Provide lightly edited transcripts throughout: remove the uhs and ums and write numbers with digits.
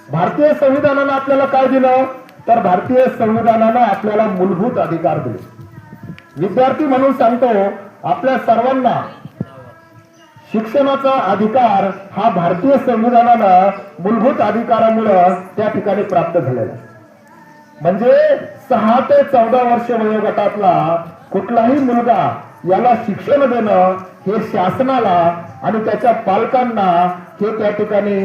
भारतीय संविधानानं आपल्याला काय दिलं तर भारतीय संविधानानं आपल्याला मूलभूत अधिकार दिले। विद्यार्थी म्हणून सांगतो आपल्या सर्वांना शिक्षणाचा अधिकार हा भारतीय संविधानानं मूलभूत अधिकारामुळे त्या ठिकाणी प्राप्त झालेला आहे। म्हणजे 6 ते 14 वर्ष वयोगटातला कुठलाही मुलगा याला शिक्षण देणं हे शासनाला आणि त्याच्या पालकांना हे त्या ठिकाणी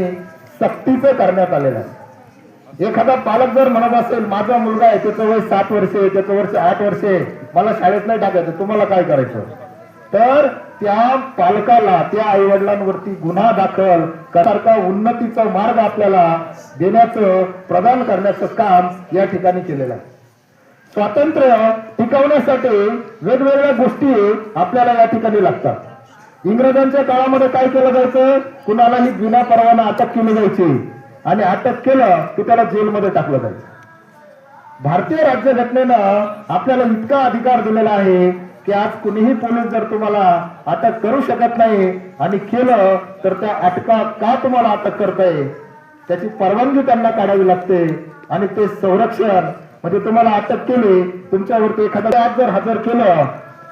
सक्तीचं करण्यात आलेलं आहे। एखादा पालक जर म्हणत असेल माझा मुलगा आहे त्याचं वय 7 वर्षे आहे, त्याचं वर्ष 8 वर्षे, मला शाळेत नाही टाकायचं, तुम्हाला काय करायचं, तर त्या पालकाला त्या आई वडिलांवरती गुन्हा दाखल सारखा उन्नतीचा मार्ग आपल्याला देण्याचं प्रदान करण्याचं काम या ठिकाणी केलेलं आहे। स्वातंत्र्य टिकवण्यासाठी वेगवेगळ्या गोष्टी आपल्याला या ठिकाणी लागतात। इंग्रजांच्या काळामध्ये काय केलं जायचं, कुणालाही विना परवाना अटक केली जायची आणि अटक केलं की त्याला जेलमध्ये टाकलं जायचं। भारतीय राज्यघटनेनं आपल्याला इतका अधिकार दिलेला आहे की आज कुणीही पोलीस जर तुम्हाला अटक करू शकत नाही आणि केलं तर त्या अटका का तुम्हाला अटक करताय त्याची परवानगी त्यांना काढावी लागते आणि ते संरक्षण म्हणजे तुम्हाला अटक केली तुमच्यावरती एखादा आज जर हजर केलं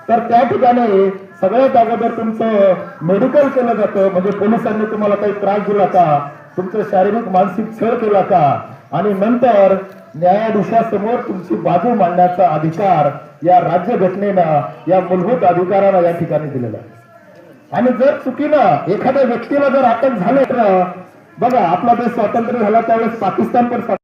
तर त्या ठिकाणी सगळ्यात अगोदर तुमचं मेडिकल केलं जातं, म्हणजे पोलिसांनी तुम्हाला काही त्रास दिला का, तुमचं शारीरिक मानसिक छळ केला का, आणि नंतर न्यायाधीशासमोर तुमची बाजू मांडण्याचा अधिकार या राज्यघटनेनं या मूलभूत अधिकाराला या ठिकाणी दिलेला आहे। आणि जर चुकीनं एखाद्या व्यक्तीला जर अटक झाले तर बघा आपला देश स्वातंत्र्य झाला त्यावेळेस पाकिस्तान पण